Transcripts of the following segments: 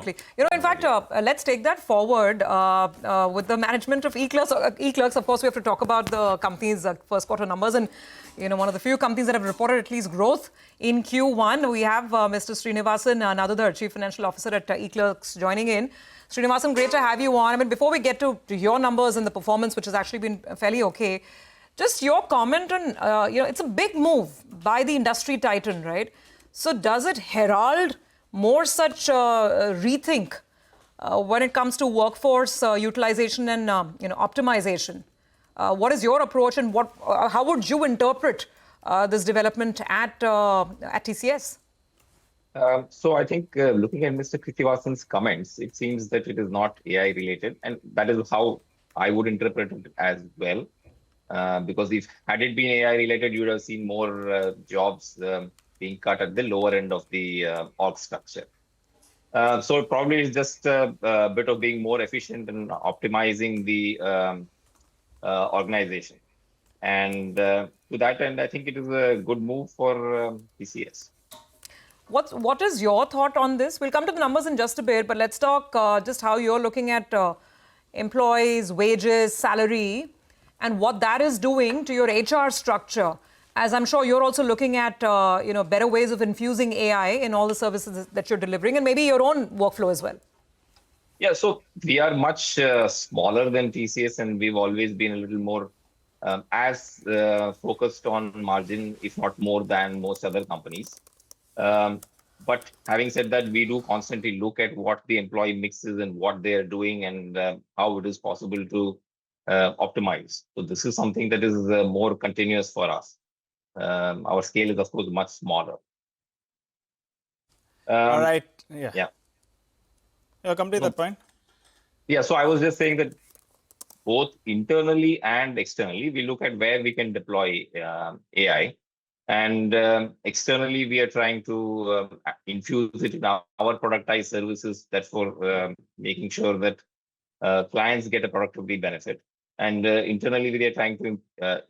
absolutely. In fact, let's take that forward with the management of eClerx. eClerx, of course, we have to talk about the company's first quarter numbers. And, one of the few companies that have reported at least growth in Q1. We have Mr. Srinivasan Nadadhur, Chief Financial Officer at eClerx, joining in. Srinivasan, great to have you on. I mean, before we get to your numbers and the performance, which has actually been fairly okay, just your comment on, it's a big move by the industry titan, right? So does it herald more such rethink when it comes to workforce utilization and optimization? What is your approach, and how would you interpret this development at TCS? So I think looking at Mr. Krithivasan's comments, it seems that it is not AI related, and that is how I would interpret it as well. Because if had it been AI related, you would have seen more jobs being cut at the lower end of the org structure. So it probably is just a bit of being more efficient and optimizing the organization. And to that end, I think it is a good move for TCS. What is your thought on this? We'll come to the numbers in just a bit, but let's talk just how you're looking at employees, wages, salary, and what that is doing to your HR structure, as I'm sure you're also looking at better ways of infusing AI in all the services that you're delivering, and maybe your own workflow as well. Yeah, so we are much smaller than TCS, and we've always been a little more focused on margin, if not more than most other companies. But having said that, we do constantly look at what the employee mix is and what they are doing, and how it is possible to optimize. So this is something that is more continuous for us. Our scale is, of course, much smaller. All right. Yeah. Complete that point. Yeah. So I was just saying that both internally and externally, we look at where we can deploy AI. And externally, we are trying to infuse it in our productized services. That's for making sure that clients get a productivity benefit. And internally, we are trying to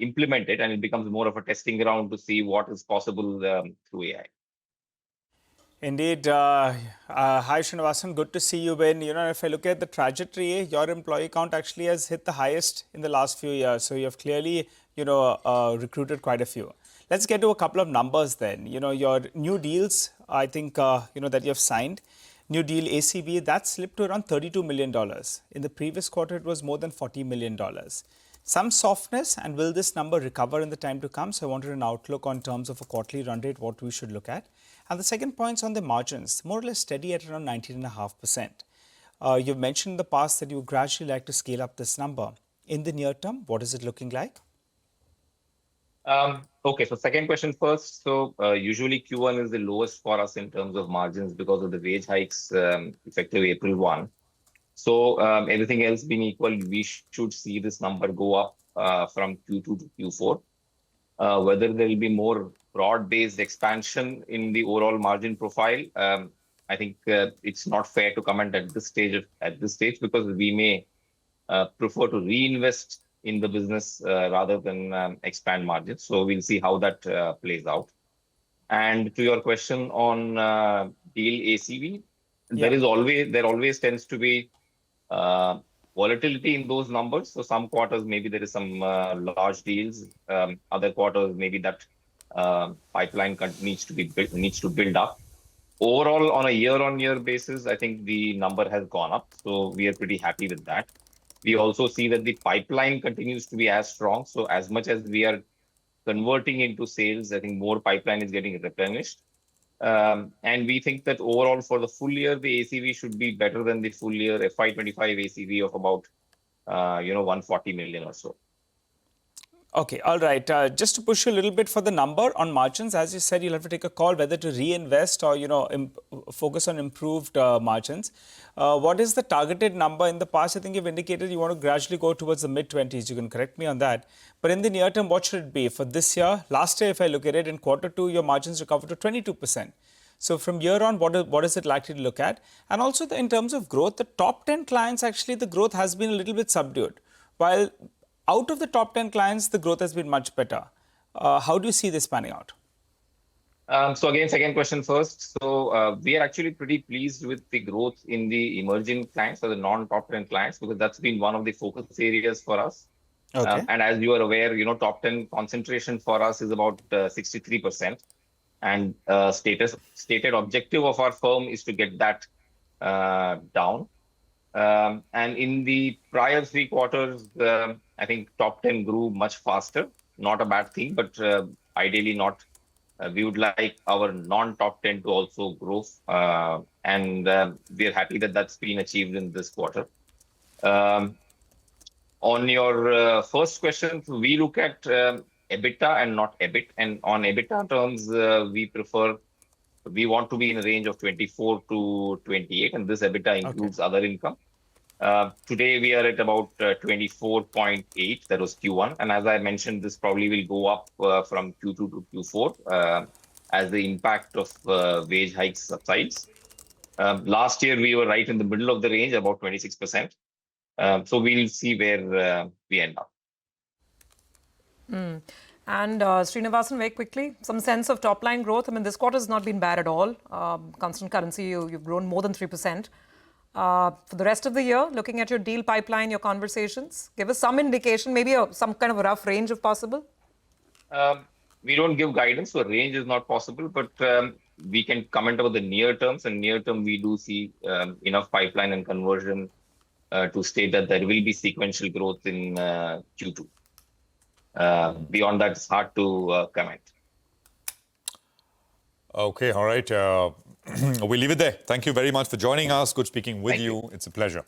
implement it, and it becomes more of a testing ground to see what is possible through AI. Indeed. Hi, Srinivasan. Good to see you, Ben. If I look at the trajectory, your employee count actually has hit the highest in the last few years. So you have clearly, recruited quite a few. Let's get to a couple of numbers then. Your new deals, I think, that you have signed. New deal ACV, that slipped to around $32 million. In the previous quarter, it was more than $40 million. Some softness, and will this number recover in the time to come? So I wanted an outlook on terms of a quarterly run rate, what we should look at. And the second point is on the margins, more or less steady at around 19.5%. You've mentioned in the past that you gradually like to scale up this number. In the near term, what is it looking like? Okay, so second question first. So usually Q1 is the lowest for us in terms of margins because of the wage hikes effective April 1. So everything else being equal, we should see this number go up from Q2 to Q4. Whether there will be more broad-based expansion in the overall margin profile, I think it's not fair to comment at this stage because we may prefer to reinvest in the business rather than expand margins. So we'll see how that plays out. And to your question on deal ACV, there always tends to be volatility in those numbers. So some quarters, maybe there is some large deals. Other quarters, maybe that pipeline needs to build up. Overall, on a year-on-year basis, I think the number has gone up. So we are pretty happy with that. We also see that the pipeline continues to be as strong. So as much as we are converting into sales, I think more pipeline is getting replenished. And we think that overall for the full year, the ACV should be better than the full year FY25 ACV of about, 140 million or so. Okay, all right. Just to push you a little bit for the number on margins, as you said, you'll have to take a call whether to reinvest or, focus on improved margins. What is the targeted number? In the past, I think you've indicated you want to gradually go towards the mid-20s. You can correct me on that. But in the near term, what should it be? For this year, last year, if I look at it, in Q2, your margins recovered to 22%. So from here on, what is it likely to look at? And also in terms of growth, the top 10 clients, actually, the growth has been a little bit subdued. While out of the top 10 clients, the growth has been much better. How do you see this panning out? So again, second question first. So we are actually pretty pleased with the growth in the emerging clients or the non-top 10 clients, because that's been one of the focus areas for us. Okay. And as you are aware, top 10 concentration for us is about 63%. And stated objective of our firm is to get that down. And in the prior 3 quarters, I think top 10 grew much faster. Not a bad thing, but ideally not. We would like our non-top 10 to also grow. And we're happy that that's been achieved in this quarter. On your first question, we look at EBITDA and not EBIT. And on EBITDA terms, we want to be in a range of 24 to 28, and this EBITDA includes other income. Today, we are at about 24.8. That was Q1. And as I mentioned, this probably will go up from Q2 to Q4 as the impact of wage hikes subsides. Last year, we were right in the middle of the range, about 26%. So we'll see where we end up. And Srinivasan, very quickly, some sense of top line growth. I mean, this quarter has not been bad at all. Constant currency, you've grown more than 3%. For the rest of the year, looking at your deal pipeline, your conversations, give us some indication, maybe some kind of a rough range if possible. We don't give guidance, so range is not possible, but we can comment about the near terms. And near term, we do see enough pipeline and conversion to state that there will be sequential growth in Q2. Beyond that, it's hard to comment. Okay, all right. We'll leave it there. Thank you very much for joining us. Good speaking with you. It's a pleasure.